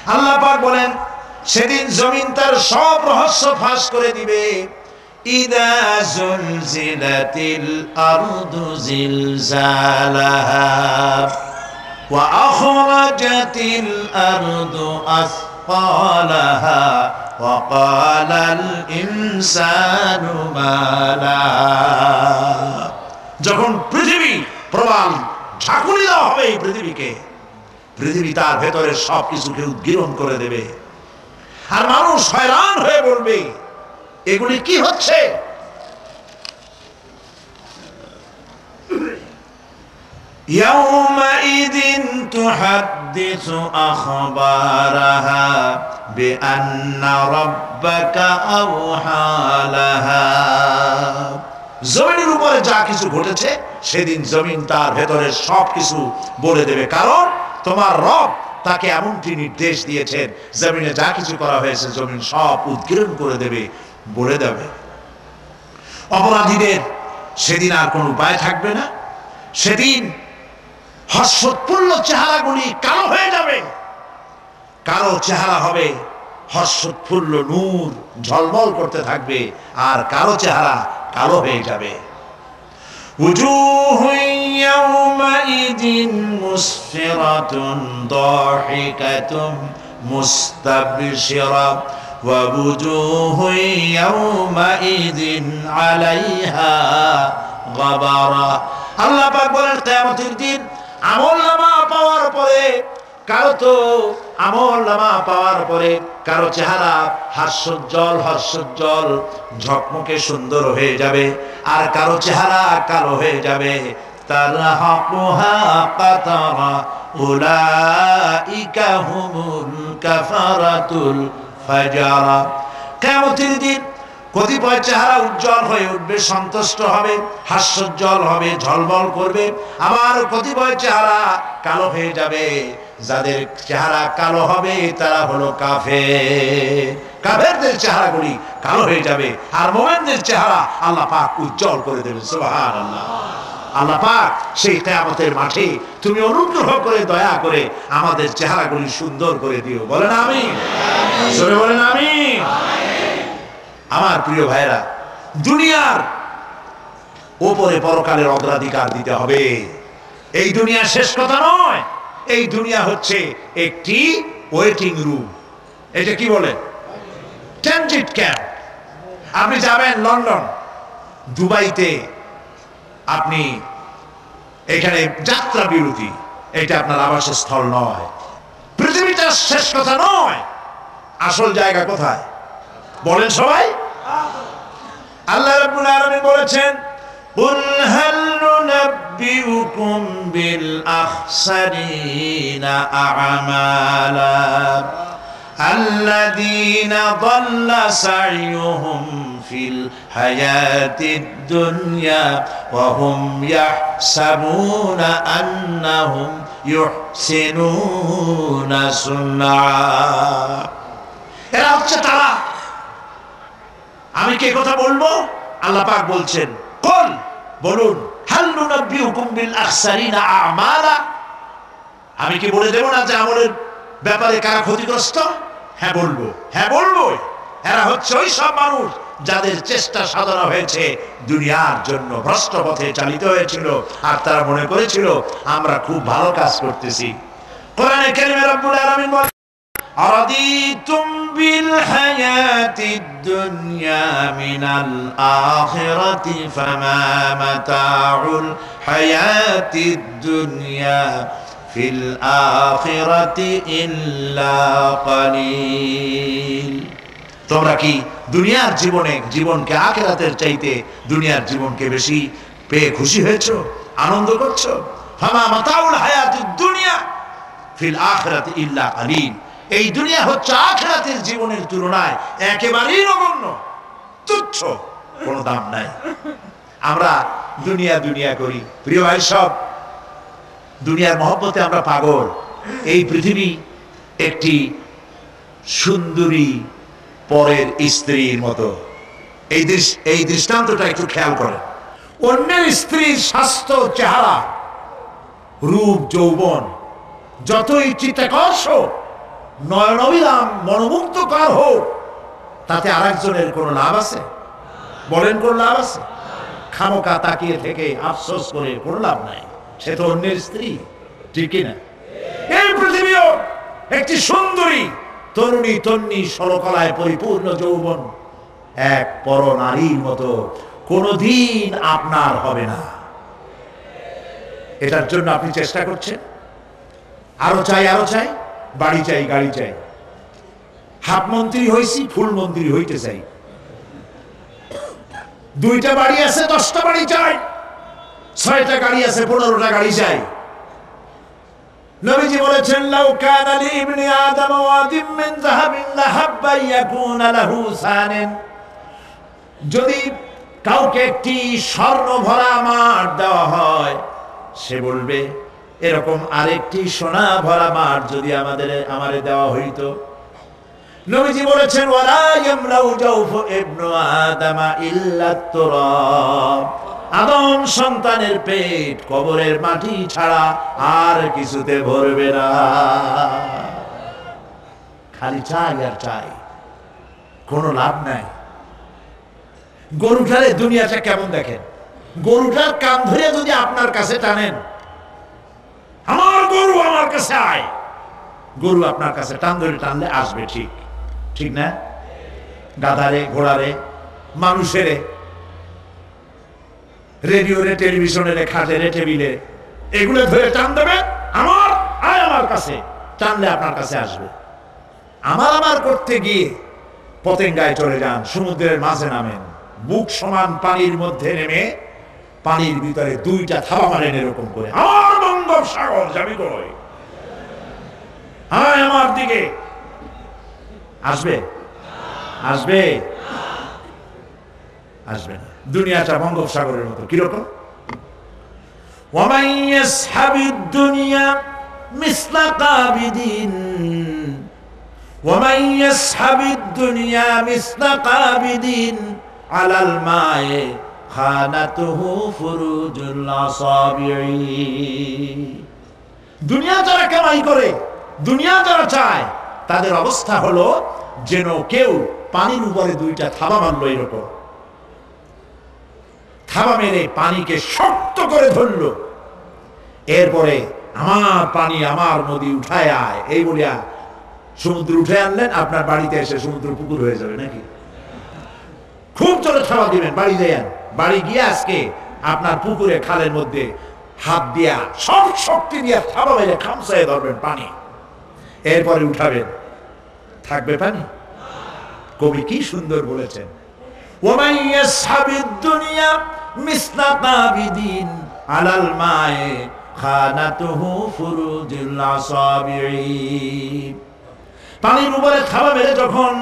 আল্লাহ পাক বলেন সেদিন জমিন তার সব রহস্য ফাঁস করে দিবে ইদা জুলজিলাতিল আরদু জিলজালাহা ওয়া আখরাজাতিল আরদু আসফালাহা وقال الإنسان ما لها যখন পৃথিবী প্রবাল ঝাঁকুনি দেওয়া হবে এই পৃথিবীকে পৃথিবী তার ভেতরে সবকিছুকে উদ্গীরণ করে দেবে আর মানুষ হয়রান হয়ে বলবে এগুলি কি হচ্ছে يومئذ تحدث أخبارها بأن ربك أوحى لها জমিনের উপরে যা কিছু ঘটেছে সেদিন জমিন তার ভেতরের সবকিছু বলে দেবে কারণ তোমার রব তাকে এমনটি নির্দেশ দিয়েছেন জমিনে যা কিছু করা হয়েছে জমিন সব উদ্গীরণ করে দেবে বলে দেবে অপরাধীদের সেদিন আর কোনো উপায় থাকবে না সেদিন হর্ষোৎফুল্ল চেহারাগুলি কালো হয়ে যাবে কারো চেহারা হবে হর্ষোৎফুল্ল নূর ঝলমল করতে থাকবে আর কারো চেহারা কালো হয়ে যাবে وجوه يومئذ مسفرة ضاحكة مستبشرة ووجوه يومئذ عليها غبرة আল্লাহ পাক বলেন কিয়ামতের দিন আমলনামা পাওয়ার পরে কারো তো আমলনামা পাওয়ার পরে কারো চেহারা হাস্যোজ্জ্বল ঝকমকে সুন্দর হয়ে যাবে আর কারো চেহারা কালো হয়ে যাবে তারহাকুহা কাতারা উলাইকা হুমুল কাফারাতুল ফাজারা কিয়ামতের দিন কতিপয় চেহারা উজ্জ্বল হয়ে উঠবে সন্তুষ্ট হবে হাস্যোজ্জ্বল হবে ঝলমল করবে আবার কতিপয় চেহারা কালো হয়ে যাবে যাদের চেহারা কালো হবে তারা হলো কাফেরদের চেহারাগুলি কালো হয়ে যাবে আর মুমিনদের চেহারা আল্লাহ পাক উজ্জ্বল করে দেবেন সুবহানাল্লাহ আল্লাহ পাক সেই কিয়ামতের মাঠে তুমি অনুগ্রহ করে দয়া করে আমাদের চেহারাগুলি সুন্দর করে দিও, বলেন আমিন, জোরে বলেন আমিন। আমার প্রিয় ভাইরা, দুনিয়ার উপরে পরকালের অগ্রাধিকার দিতে হবে। এই দুনিয়া শেষ কথা নয়, এই দুনিয়া হচ্ছে একটি ওয়েটিং রুম। এটা কি বলে? Transit camp. আপনি যাবেন লন্ডন, দুবাইতে, আপনি এখানে যাত্রা বিরতি, এটা আপনার আবাসস্থল নয়। পৃথিবীটা শেষ কথা নয়, আসল জায়গা কোথায় বলেন সবাই? আল্লাহ রাব্বুল আলামিন বলেছেন, কুল হাল নুনাব্বিউকুম বিল আখসারিনা আ'মালা আল্লাযীনা দাল্লা সা'য়ুহুম ফিল হায়াতিদ দুনিয়া ওয়া হুম ইয়াহসাবুনা আন্নাহুম ইউহসিনুনা সুন্না। এরা হচ্ছে তারা। আমি কি কথা বলবো? আল্লাহ পাক বলছেন, কুল, বলুন, হাল নুনাব্বিউকুম বিল আখসারিনা আ'মালা, আমি কি বলে দেব না যে আমলের ব্যাপারে কারা ক্ষতিগ্রস্ত? হ্যাঁ বলবো, হ্যাঁ বলবো। এরা হচ্ছে ওই সব মানুষ যাদের চেষ্টা সাধনা হয়েছে দুনিয়ার জন্য, ভ্রষ্ট পথে চালিত হয়েছিল, আর তারা মনে করেছিল আমরা খুব ভালো কাজ করতেছি। কোরআনে কারিমে রব্বুল আলামিন বলেন, আরাদিতুম বিল হায়াতিদ দুনিয়া মিনাল আখিরাতি ফামা মাতাউল হায়াতিদ দুনিয়া ফিল আখিরাতি ইল্লা কালিল। তোমরা কি দুনিয়ার জীবনকে আখিরাতের চাইতে দুনিয়ার জীবনকে বেশি পেয়ে খুশি হয়েছো, আনন্দ করছো? ফামা মাতাউল হায়াতিদ দুনিয়া ফিল আখিরাতি ইল্লা কালিল। এই দুনিয়া হচ্ছে আখিরাতের জীবনের তুলনায় একেবারেই নগণ্য, তুচ্ছ, কোনো দাম নাই। আমরা দুনিয়া করি। প্রিয় ভাই, সব দুনিয়ার মহব্বতে আমরা পাগল। এই পৃথিবী একটি সুন্দরী পরের স্ত্রীর মতো। এই দৃষ্টান্তটা একটু খেয়াল করেন। অন্যের স্ত্রীর স্বাস্থ্য, চেহারা, রূপ, যৌবন যতই চিত্তাকর্ষক, নয়নবিলাম, মনোমুগ্ধকর হোক, তাতে আরেকজনের কোনো লাভ আছে? বলেন, কোন লাভ আছে? খামোকা তাকিয়ে থেকে আফসোস করে কোনো লাভ নাই। সে তো অন্যের স্ত্রী, ঠিক কিনা? এই পৃথিবীও একটি সুন্দরী তরুণী, তন্নি, সরকলায় পরিপূর্ণ যৌবন এক পর নারীর মতো কোনদিন আপনার হবে না। এটার জন্য আপনি চেষ্টা করছেন, আরো চাই, আরো চাই, বাড়ি চাই, গাড়ি চাই, হাফ মন্ত্রী হয়েছি, ফুল মন্ত্রী হইতে চাই, 2টা বাড়ি আছে, 10টা বাড়ি চাই, 6টা গাড়ি আছে, 15টা গাড়ি চাই। নবীজি বলেছেন, লাউ কানা লি ইবনি আদম ওয়াদিম মিন যাহাবিন লাহাব্বা ইয়াকুনা লাহু সানান, যদি কাউকে একটি স্বর্ণ ভরা মাঠ দেওয়া হয়, সে বলবে এরকম আরেকটি সোনা ভরা মাঠ যদি আমারে দেওয়া হইতো। নবীজি বলেছেন, ওয়ালা ইয়ামলাউ জাওফু ইবনু আদম ইল্লা তুরাব, আদম সন্তানের পেট কবরের মাটি ছাড়া আর কিছুতে ভরবে না। খালি চাই আর চাই, কোনো লাভ নাই। গরুটারে দুনিয়াটা কেমন দেখেন? গরুটার কান ধরে যদি আপনার কাছে টানেন, আমার গরু আমার কাছে আয়, গরু আপনার কাছে টান ধরে টানলে আসবে, ঠিক ঠিক না? গাধারে, ঘোড়ারে, মানুষেরে, রেডিওরে, টেলিভিশনের, খাটেরে, টেবিলে, এগুলো ধরে টান দেবে, আমার আয়, আমার কাছে টানলে আপনার কাছে আসবে। আমার করতে গিয়ে পতেঙ্গায় চলে যান, সমুদ্রের মাঝে নামেন, বুক সমান পানির মধ্যে নেমে পানির ভিতরে 2টা থাবা মারেন এরকম করে, আমার বঙ্গোপসাগর যাবি কই, আয় আমার দিকে, আসবে? আসবে? আসবে না। দুনিয়াটা বঙ্গোপসাগরের মতো। কিরকম? ওয়ামান ইয়াসহাবিদ দুনিয়া মিসলা কাবিদিন, ওয়ামান ইয়াসহাবিদ দুনিয়া মিসলা কাবিদিন আলাল মায়ে খানাতুহু ফুরুজুল আসাবিঈ। দুনিয়া যারা কামাই করে, দুনিয়া যারা চায়, তাদের অবস্থা হলো যেন কেউ পানির উপরে দুইটা থাবা মারলো, এরকম থাবা মেরে পানিকে শক্ত করে ধরলো, এরপরে আমার পানি আমার নদী উঠায় আয় এই বলিয়া সমুদ্র উঠে আনলেন, আপনার বাড়িতে এসে সমুদ্র পুকুর হয়ে যাবে নাকি? খুব জোরে থাবা দিবেন, বাড়ি যান, বাড়ি গিয়ে আজকে আপনার পুকুরে খালের মধ্যে হাত দিয়া সব শক্তি দিয়া থাবা মেরে খামসায় ধরবেন পানি, এরপরে উঠাবেন, থাকবে পানি? কবি কি সুন্দর বলেছেন, ওয়ামান ইয়াসহাবিদ দুনিয়া মিসলা তাবিদিন আলাল মায়ে খানাতুহু ফুরুজুল আসাবিঈ। পানির উপরে থাবা মেরে যখন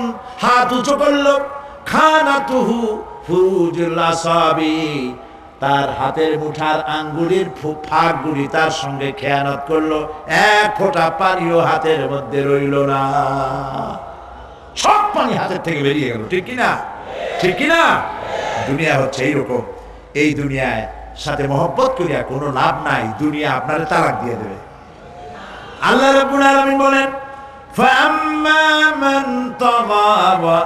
হাত উঁচু করলো, খানাতুহু ফুরুজুল আসাবিঈ, তার হাতের মুঠার আঙ্গুলির ফাঁকগুলি তার সঙ্গে খেয়ানত করলো, এক ফোঁটা পানিও হাতের মধ্যে রইল না, সব পানি হাতের থেকে বেরিয়ে গেল। ঠিক কিনা? ঠিক কিনা? দুনিয়া হচ্ছে এইরকম। এই দুনিয়ায় সাথে মহব্বত করিয়া কোনো লাভ নাই, দুনিয়া আপনারে তালাক দিয়ে দেবে। আল্লাহ রাব্বুল আলামিন বলেন, ফাআম্মা মান তাগা ওয়া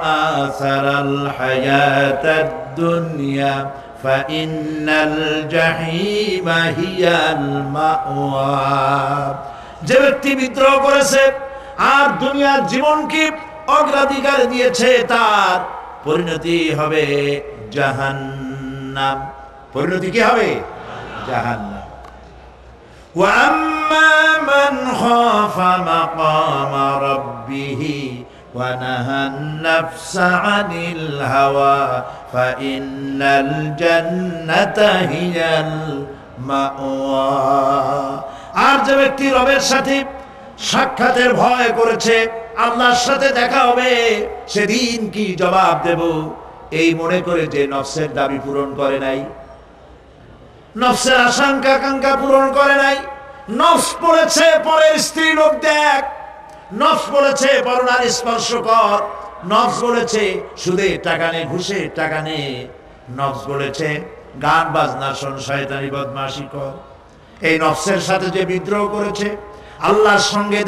আসারাল হায়াতাদ দুনিয়া ফাইন্নাল জাহিমা হিয়াল মাওয়া। যে ব্যক্তি বিদ্রোহ করেছে আর দুনিয়ার জীবনকে অগ্রাধিকার দিয়েছে, তার পরিণতি হবে জাহান্নাম। পরিণতি কি হবে? জাহান্নাম। ওয়া আম্মা মান খাফা মাকামা রাব্বিহি ওয়া নাহান নাফসা আনিল হাওয়া ফাইন্নাল জান্নাতা হিয়াল মাওয়া। আর যে ব্যক্তি রবের সাথে সাক্ষাতের ভয় করেছে, আল্লাহর সাথে দেখা হবে, সেদিন কি জবাব দেব এই মনে করে যে নফসের দাবি পূরণ করে নাই, নফসের আশঙ্কা আকাঙ্ক্ষা পূরণ করে নাই, নফস বলেছে পরের স্ত্রী লোক দেখ, নফস বলেছে পরনারী স্পর্শ কর, নফস বলেছে সুদে টাকা নে, ঘুষে টাকা নে, নফস বলেছে গান বাজনা শোন, শয়তানি বদমাশি কর। এই নফসের সাথে যে বিদ্রোহ করেছে, আল্লাহর সঙ্গে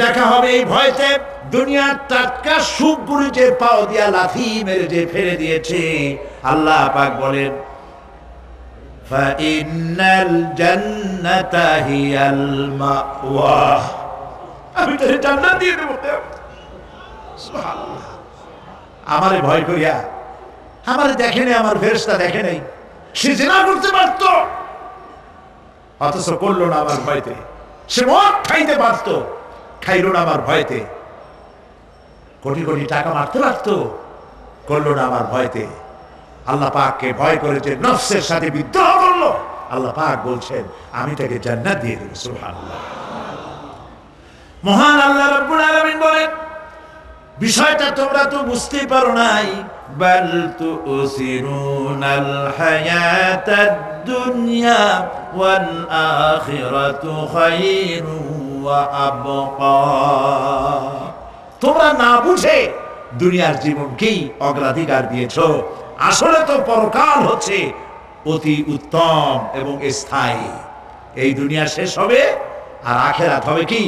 দেখা হবে এই ভয়তে, দুনিয়ার টাটকা সুখগুলি যে পাও দিয়া লাথি মেরে যে ফেলে দিয়েছে, আল্লাহ পাক বলেন ফাইন্নাল জান্নাতা হিয়াল মাওয়া, আমি তোরে জান্নাত দিয়ে দেব। সুবহানাল্লাহ। আমারে ভয় করিয়া, আমারে দেখে নাই, আমার ফেরেশতা দেখে নাই, সে জিনা করতে পারত, অথচ করলো না আমার ভয়তে। সে মদ খাইতে পারত, খাইলো না আমার ভয়তে। কোটি কোটি টাকা মারতে পারত, করলো না আমার ভয়তে। আল্লাহ পাককে ভয় করেছে, নফসের সাথে বিদ্রোহ করলো, আল্লাহ পাক বলছেন আমি তাকে জান্নাত দিয়ে দেব। সুবহানাল্লাহ। মহান আল্লাহ রাব্বুল আলামিন বলেন, বিষয়টা তোমরা তো বুঝতেই পারো নাই, বাল তুসিরুনাল হায়াতাদ দুনিয়া ওয়াল আখিরাতু খায়রুন ওয়া আবকা। তোমরা না বুঝে দুনিয়ার জীবনকেই অগ্রাধিকার দিয়েছো, আসলে তো পরকাল হচ্ছে অতি উত্তম এবং স্থায়ী। এই দুনিয়া শেষ হবে আর আখিরাত হবে কি?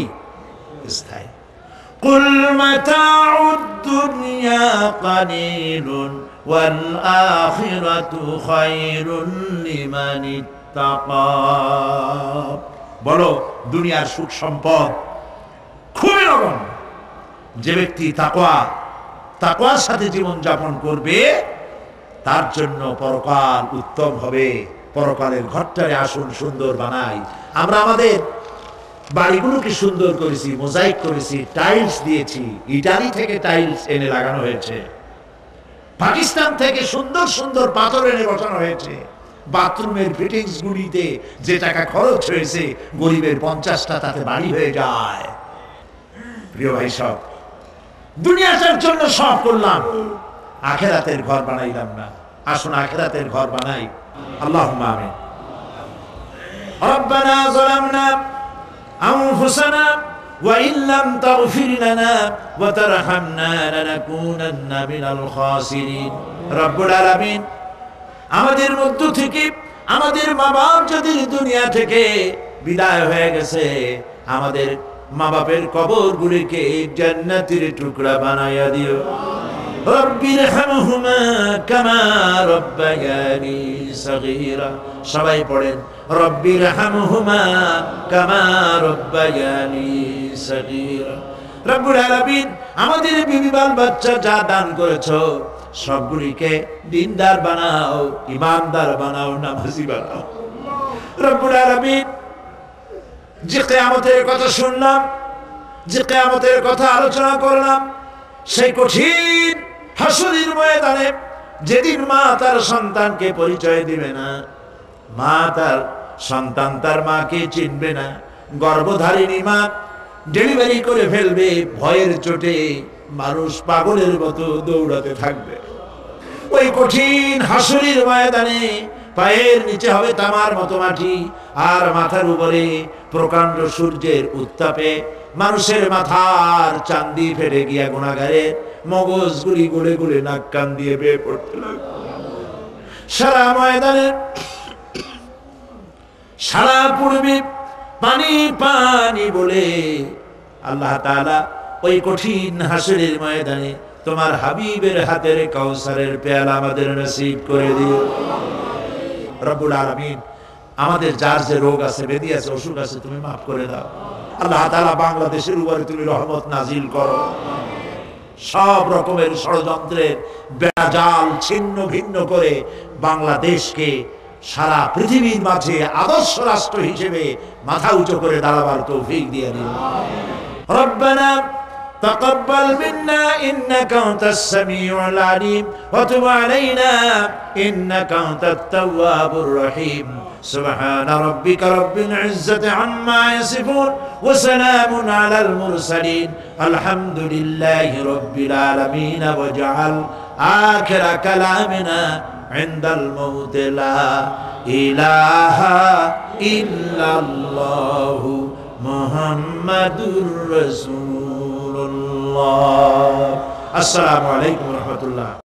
স্থায়ী। কুল মাতাউদ দুনিয়া কালিলুন ওয়াল আখিরাতু খায়রুন লিমান ইত্তাকা। বলো দুনিয়ার সুখ সম্পদ খুবই নগণ্য। যে ব্যক্তি তাকওয়ার সাথে জীবন যাপন করবে, তার জন্য পরকাল উত্তম হবে। পরকালের ঘরটারে আসুন সুন্দর বানাই। আমরা আমাদের বাড়িগুলোকে সুন্দর করেছি, মোজাইক করেছি, টাইলস দিয়েছি। ইটালি থেকে টাইলস এনে লাগানো হয়েছে, পাকিস্তান থেকে সুন্দর সুন্দর পাথর এনে বসানো হয়েছে। বাথরুমের ফিটিংস গুলিতে যে টাকা খরচ হয়েছে, গরিবের 50টা তাতে বাড়ি হয়ে যায়। প্রিয় ভাই, সব দুনিয়াটার জন্য সব করলাম, আখেরাতের ঘর বানাইলাম না। আসুন আখেরাতের ঘর বানাই। আল্লাহুম্মা আমিন। রব্বানা যালামনা আনফুসানা ওয়া ইন লাম তাগফির লানা ওয়া তারহামনা লানাকুনান্না মিনাল খাসিরিন। রব্বুল আলামিন, আমাদের মধ্য থেকে আমাদের মা বাপ যদি দুনিয়া থেকে বিদায় হয়ে গেছে, আমাদের মা বাপের কবরগুলিকে জান্নাতের টুকরা বানাইয়া দিও। রব্বিরহামহুমা কামা রব্বায়ানি সগীরা। সবাই পড়েন রব্বিরহামহুমা কামা রব্বায়ানি সগীরা। রব্বুল আলামিন আমাদের বিবি বাল বাচ্চা যা দান করেছো সবগুলিকে দিনদার বানাও, ইমানদার বানাও, নামাজি বানাও। রব্বুল আলামিন যে কিয়ামতের কথা শুনলাম, যে কিয়ামতের কথা আলোচনা করলাম, সেই কঠিন হাসরের ময়দানে যেদিন মা তার সন্তানকে পরিচয় দিবে না, মা তার সন্তান তার মাকে চিনবে না, গর্ভধারিণী মা ডেলিভারি করে ফেলবে, ভয়ের চোটে মানুষ পাগলের মতো দৌড়াতে থাকবে। ওই কঠিন হাসরের ময়দানে পায়ের নিচে হবে তামার মতো মাটি, আর মাথার উপরে প্রকাণ্ড সূর্যের উত্তাপে মানুষের মাথার চান্দি ফেটে গিয়া গুনাহগারের মগজগুলি গলে গলে নাক কান দিয়ে বেয়ে পড়তে লাগবে। সারা ময়দানে সারা পূর্বে পানি পানি বলে আল্লাহ তাআলা ওই কঠিন হাসরের ময়দানে তোমার হাবিবের হাতের কাউসারের পেয়ালা আমাদের নসিব করে দিও। রব্বুল আলামিন আমাদের যার যে রোগ আছে, ব্যাধি আছে, অসুখ আছে, তুমি মাফ করে দাও। আল্লাহ তাআলা বাংলাদেশের উপরে তুমি রহমত নাজিল করো। সব রকমের ষড়যন্ত্রের বেড়াজাল ছিন্ন ভিন্ন করে বাংলাদেশকে সারা পৃথিবীর মাঝে আদর্শ রাষ্ট্র হিসেবে মাথা উঁচু করে দাঁড়াবার তৌফিক দিয়ে দিন। রব্বানা تقبل منا إنك أنت السميع العليم وتب علينا إنك أنت التواب الرحيم سبحان ربك رب العزة عما يصفون وسلام على المرسلين الحمد لله رب العالمين واجعل آخر كلامنا عند الموت لا إله إلا الله محمد رسول الله। السلام عليكم ورحمة الله।